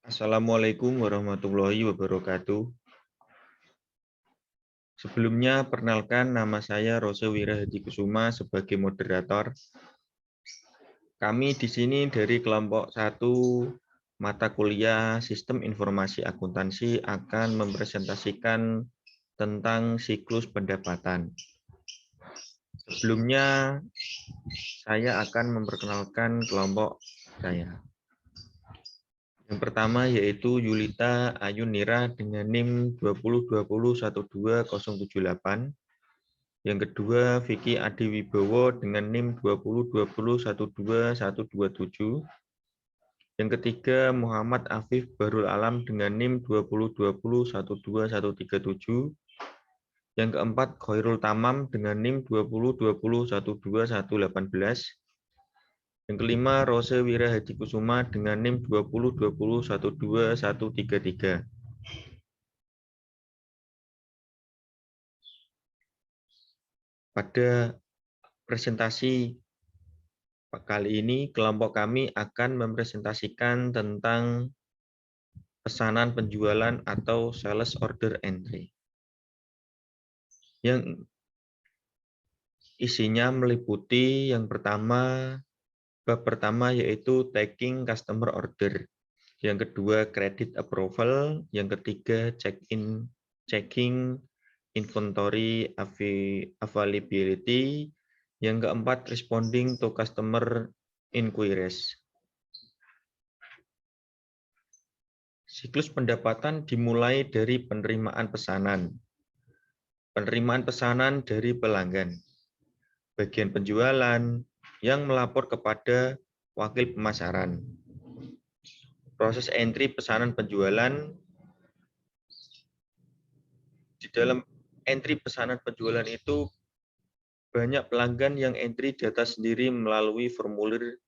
Assalamualaikum warahmatullahi wabarakatuh. Sebelumnya, perkenalkan nama saya Rose Wira Hadikusuma sebagai moderator. Kami di sini dari kelompok 1 mata kuliah Sistem Informasi Akuntansi akan mempresentasikan tentang siklus pendapatan. Sebelumnya, saya akan memperkenalkan kelompok saya. Yang pertama yaitu Yulita Ayunira dengan NIM 2020121078. Yang kedua Vicky Adiwibowo dengan NIM 2020121127. Yang ketiga Muhammad Afif Barul Alam dengan NIM 2020112137. Yang keempat Khairul Tamam dengan NIM 2020112118. Yang kelima, Rose Wira Hadikusuma dengan NIM 2020121133. Pada presentasi kali ini, kelompok kami akan mempresentasikan tentang pesanan penjualan atau sales order entry. Yang isinya meliputi yang pertama, bab pertama yaitu taking customer order. Yang kedua, credit approval. Yang ketiga, checking inventory availability. Yang keempat, responding to customer inquiries. Siklus pendapatan dimulai dari penerimaan pesanan. Penerimaan pesanan dari pelanggan. Bagian penjualan yang melapor kepada wakil pemasaran. Proses entry pesanan penjualan. Di dalam entry pesanan penjualan itu banyak pelanggan yang entry data sendiri melalui formulir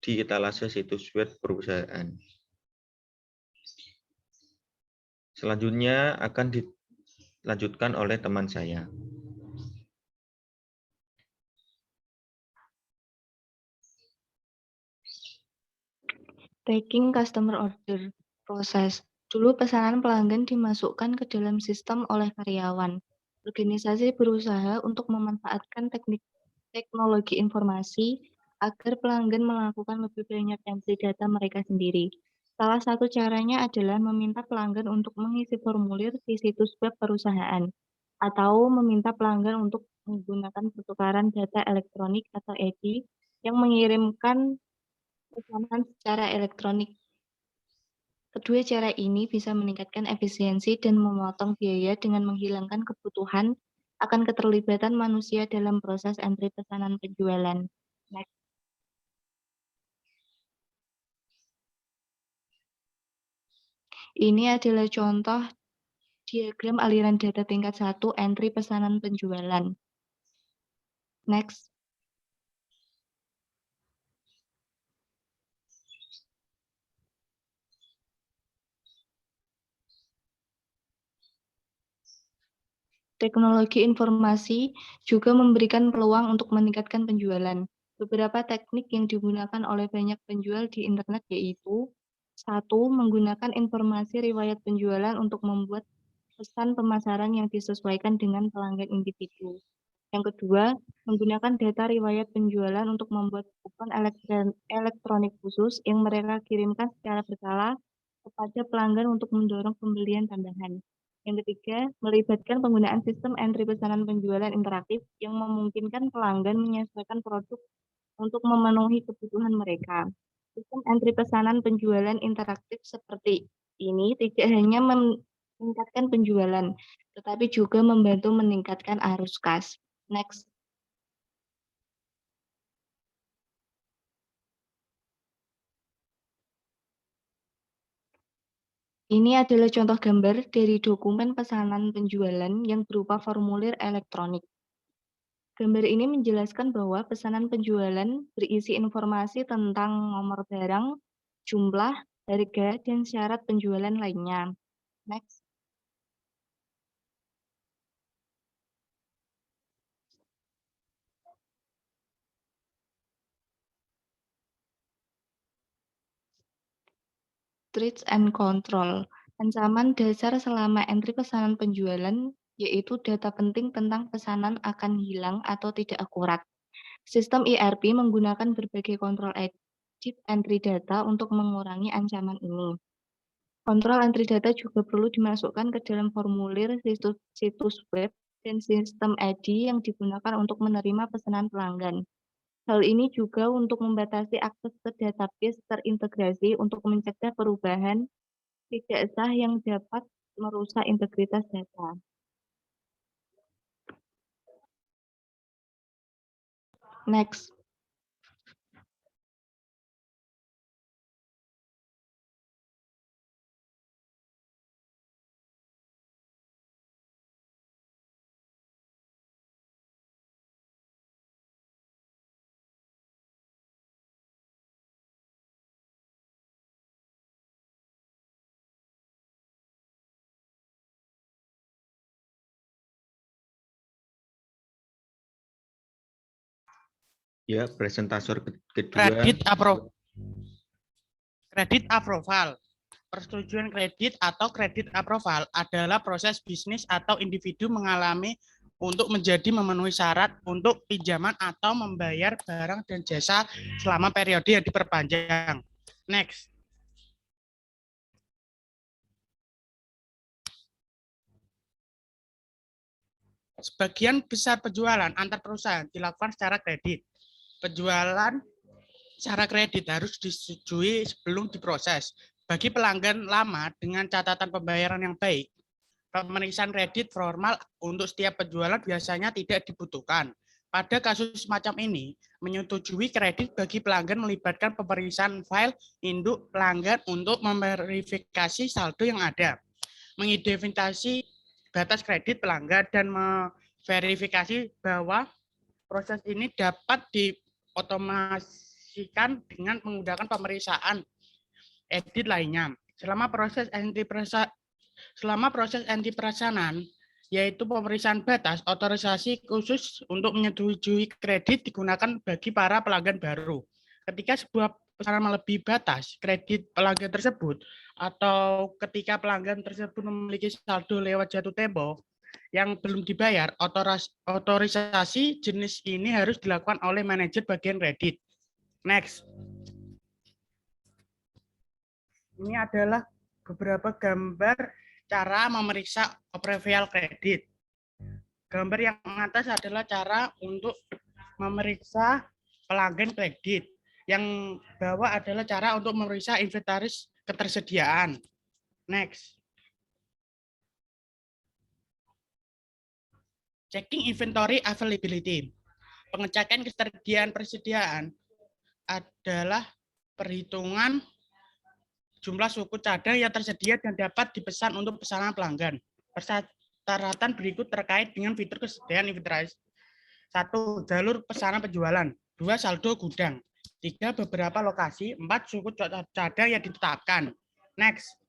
di etalase situs web perusahaan. Selanjutnya akan dilanjutkan oleh teman saya. Taking customer order proses. Dulu pesanan pelanggan dimasukkan ke dalam sistem oleh karyawan. Organisasi berusaha untuk memanfaatkan teknologi informasi agar pelanggan melakukan lebih banyak entry data mereka sendiri. Salah satu caranya adalah meminta pelanggan untuk mengisi formulir di situs web perusahaan atau meminta pelanggan untuk menggunakan pertukaran data elektronik atau EDI yang mengirimkan pesanan secara elektronik. Kedua cara ini bisa meningkatkan efisiensi dan memotong biaya dengan menghilangkan kebutuhan akan keterlibatan manusia dalam proses entry pesanan penjualan. Next. Ini adalah contoh diagram aliran data tingkat 1 entry pesanan penjualan. Next. Teknologi informasi juga memberikan peluang untuk meningkatkan penjualan. Beberapa teknik yang digunakan oleh banyak penjual di internet yaitu: 1. Menggunakan informasi riwayat penjualan untuk membuat pesan pemasaran yang disesuaikan dengan pelanggan individu. Yang kedua, menggunakan data riwayat penjualan untuk membuat kupon elektronik khusus yang mereka kirimkan secara berkala kepada pelanggan untuk mendorong pembelian tambahan. Yang ketiga, melibatkan penggunaan sistem entry pesanan penjualan interaktif yang memungkinkan pelanggan menyesuaikan produk untuk memenuhi kebutuhan mereka. Sistem entry pesanan penjualan interaktif seperti ini tidak hanya meningkatkan penjualan, tetapi juga membantu meningkatkan arus kas. Next. Ini adalah contoh gambar dari dokumen pesanan penjualan yang berupa formulir elektronik. Gambar ini menjelaskan bahwa pesanan penjualan berisi informasi tentang nomor barang, jumlah, harga, dan syarat penjualan lainnya. Next. Threats and Control. Ancaman dasar selama entry pesanan penjualan yaitu data penting tentang pesanan akan hilang atau tidak akurat. Sistem ERP menggunakan berbagai kontrol edit entry data untuk mengurangi ancaman ini. Kontrol entry data juga perlu dimasukkan ke dalam formulir situs web dan sistem ID yang digunakan untuk menerima pesanan pelanggan. Hal ini juga untuk membatasi akses ke database terintegrasi untuk mencegah perubahan tidak sah yang dapat merusak integritas data. Next. Ya, presentator kedua. Kredit approval. Persetujuan kredit atau kredit approval adalah proses bisnis atau individu mengalami untuk memenuhi syarat untuk pinjaman atau membayar barang dan jasa selama periode yang diperpanjang. Next. Sebagian besar penjualan antar perusahaan dilakukan secara kredit. Penjualan secara kredit harus disetujui sebelum diproses. Bagi pelanggan lama dengan catatan pembayaran yang baik, pemeriksaan kredit formal untuk setiap penjualan biasanya tidak dibutuhkan. Pada kasus semacam ini, menyetujui kredit bagi pelanggan melibatkan pemeriksaan file induk pelanggan untuk memverifikasi saldo yang ada, mengidentifikasi batas kredit pelanggan, dan memverifikasi bahwa proses ini dapat diotomasikan dengan menggunakan pemeriksaan edit lainnya. Selama proses entry pesanan, yaitu pemeriksaan batas, otorisasi khusus untuk menyetujui kredit digunakan bagi para pelanggan baru. Ketika sebuah pesanan melebihi batas kredit pelanggan tersebut, atau ketika pelanggan tersebut memiliki saldo lewat jatuh tempo yang belum dibayar, otorisasi jenis ini harus dilakukan oleh manajer bagian kredit. Next. Ini adalah beberapa gambar cara memeriksa approval kredit. Gambar yang atas adalah cara untuk memeriksa pelanggan kredit. Yang bawah adalah cara untuk memeriksa inventaris ketersediaan. Next. Checking inventory availability. Pengecekan persediaan adalah perhitungan jumlah suku cadang yang tersedia dan dapat dipesan untuk pesanan pelanggan. Persyaratan berikut terkait dengan fitur kesediaan inventaris. 1. Jalur pesanan penjualan. 2. Saldo gudang. 3. Beberapa lokasi. 4. Suku cadang yang ditetapkan. Next.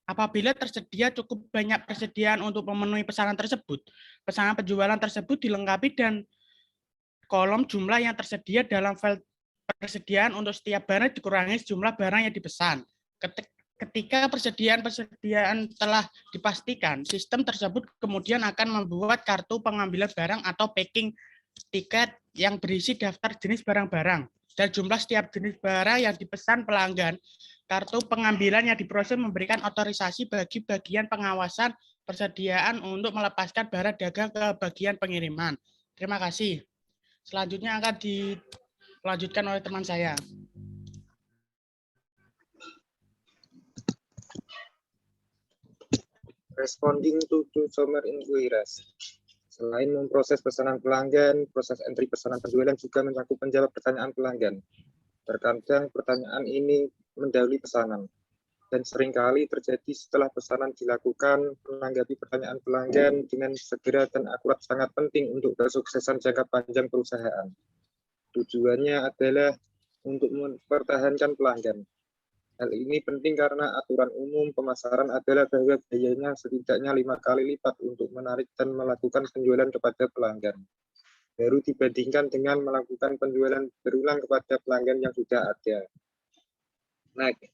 Apabila tersedia cukup banyak persediaan untuk memenuhi pesanan tersebut, pesanan penjualan tersebut dilengkapi dan kolom jumlah yang tersedia dalam file persediaan untuk setiap barang dikurangi jumlah barang yang dipesan. Ketika persediaan telah dipastikan, sistem tersebut kemudian akan membuat kartu pengambilan barang atau packing tiket yang berisi daftar jenis barang-barang dan jumlah setiap jenis barang yang dipesan pelanggan. Kartu pengambilan yang diproses memberikan otorisasi bagi bagian pengawasan persediaan untuk melepaskan barang dagang ke bagian pengiriman. Terima kasih. Selanjutnya akan dilanjutkan oleh teman saya. Responding to consumer inquiries. Selain memproses pesanan pelanggan, proses entry pesanan penjualan juga mencakup menjawab pertanyaan pelanggan. Terkadang pertanyaan ini mendahului pesanan, dan seringkali terjadi setelah pesanan dilakukan. Menanggapi pertanyaan pelanggan dengan segera dan akurat sangat penting untuk kesuksesan jangka panjang perusahaan. Tujuannya adalah untuk mempertahankan pelanggan. Hal ini penting karena aturan umum pemasaran adalah bahwa biayanya setidaknya 5 kali lipat untuk menarik dan melakukan penjualan kepada pelanggan. baru dibandingkan dengan melakukan penjualan berulang kepada pelanggan yang sudah ada. Next.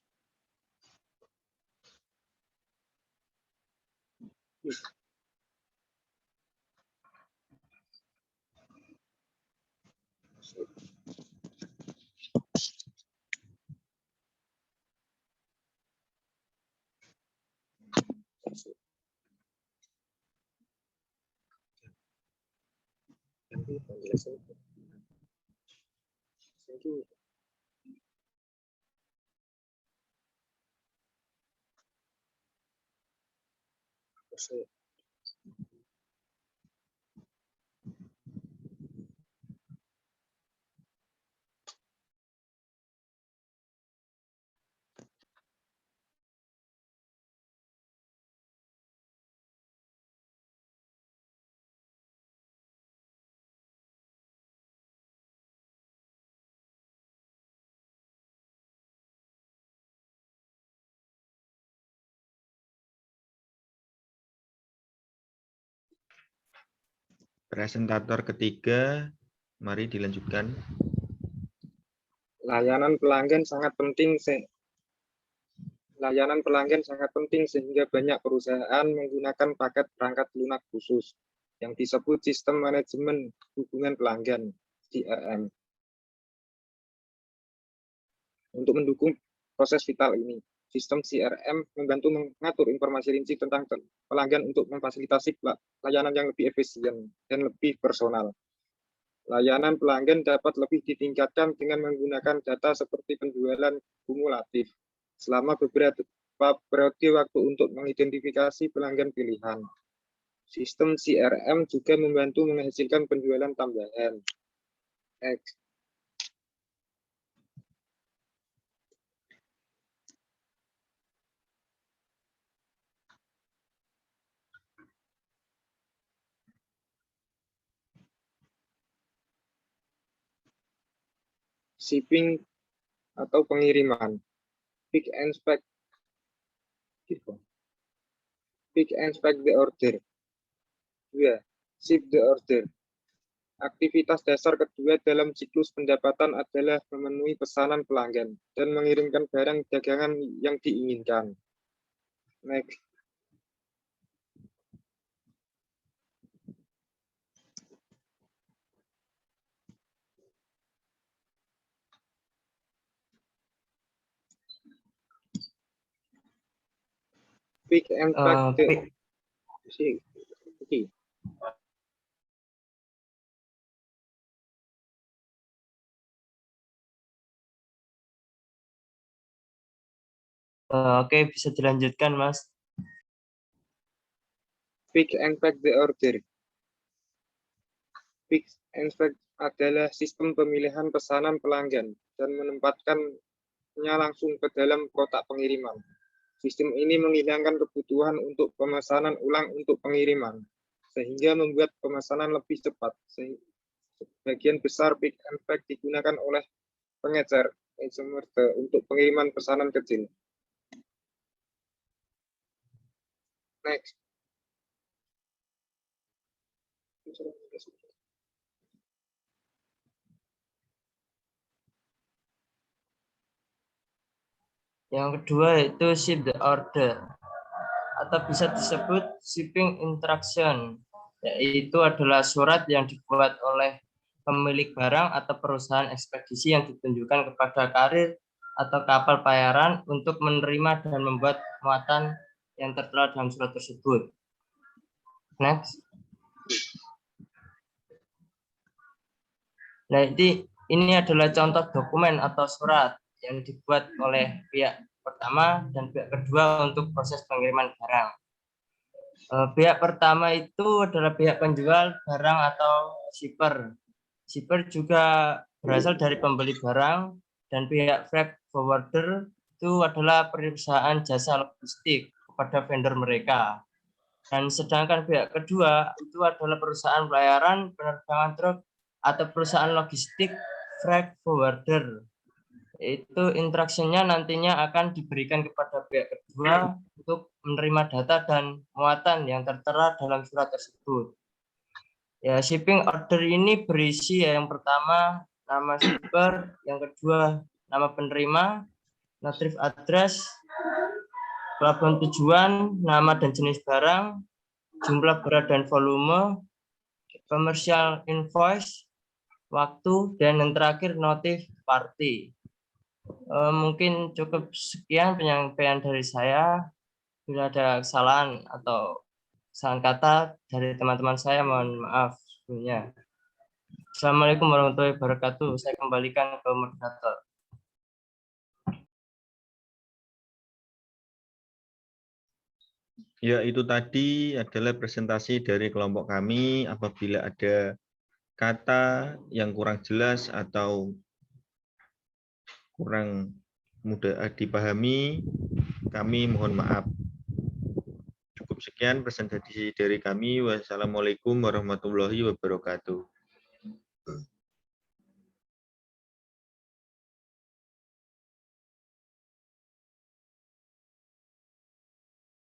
Presentator ketiga, mari dilanjutkan. Layanan pelanggan sangat penting. Layanan pelanggan sangat penting sehingga banyak perusahaan menggunakan paket perangkat lunak khusus yang disebut Sistem Manajemen Hubungan Pelanggan (CRM). Untuk mendukung proses vital ini, sistem CRM membantu mengatur informasi rinci tentang pelanggan untuk memfasilitasi layanan yang lebih efisien dan lebih personal. Layanan pelanggan dapat lebih ditingkatkan dengan menggunakan data seperti penjualan kumulatif selama beberapa periode waktu untuk mengidentifikasi pelanggan pilihan. Sistem CRM juga membantu menghasilkan penjualan tambahan. Next. Shipping atau pengiriman. Pick and pack the order. 2. Ship the order. Aktivitas dasar kedua dalam siklus pendapatan adalah memenuhi pesanan pelanggan dan mengirimkan barang dagangan yang diinginkan. Next. Pick and pack the Oke, bisa dilanjutkan, Mas. Pick and pack the order. Pick and pack adalah sistem pemilihan pesanan pelanggan dan menempatkannya langsung ke dalam kotak pengiriman. Sistem ini menghilangkan kebutuhan untuk pemesanan ulang untuk pengiriman, sehingga membuat pemesanan lebih cepat. Sebagian besar pick and pack digunakan oleh pengecer untuk pengiriman pesanan kecil. Next. Yang kedua itu ship the order atau bisa disebut shipping instruction, yaitu adalah surat yang dibuat oleh pemilik barang atau perusahaan ekspedisi yang ditunjukkan kepada karir atau kapal pelayaran untuk menerima dan membuat muatan yang tertera dalam surat tersebut. Next. Nah, ini adalah contoh dokumen atau surat yang dibuat oleh pihak pertama dan pihak kedua untuk proses pengiriman barang. Pihak pertama itu adalah pihak penjual barang atau shipper. Shipper juga berasal dari pembeli barang, dan pihak freight forwarder itu adalah perusahaan jasa logistik kepada vendor mereka. Dan sedangkan pihak kedua itu adalah perusahaan pelayaran penerbangan truk atau perusahaan logistik freight forwarder. Itu instruksinya nantinya akan diberikan kepada pihak kedua untuk menerima data dan muatan yang tertera dalam surat tersebut. Ya, shipping order ini berisi ya, yang pertama nama shipper, yang kedua nama penerima, notif address, pelabuhan tujuan, nama dan jenis barang, jumlah berat dan volume, commercial invoice, waktu, dan yang terakhir notif party. Mungkin cukup sekian penyampaian dari saya. Bila ada kesalahan atau kesalahan kata dari teman-teman saya, mohon maaf sebelumnya. Assalamualaikum warahmatullahi wabarakatuh. Saya kembalikan ke moderator. Ya, itu tadi adalah presentasi dari kelompok kami. Apabila ada kata yang kurang jelas atau kurang mudah dipahami, kami mohon maaf. Cukup sekian presentasi dari kami. Wassalamualaikum warahmatullahi wabarakatuh.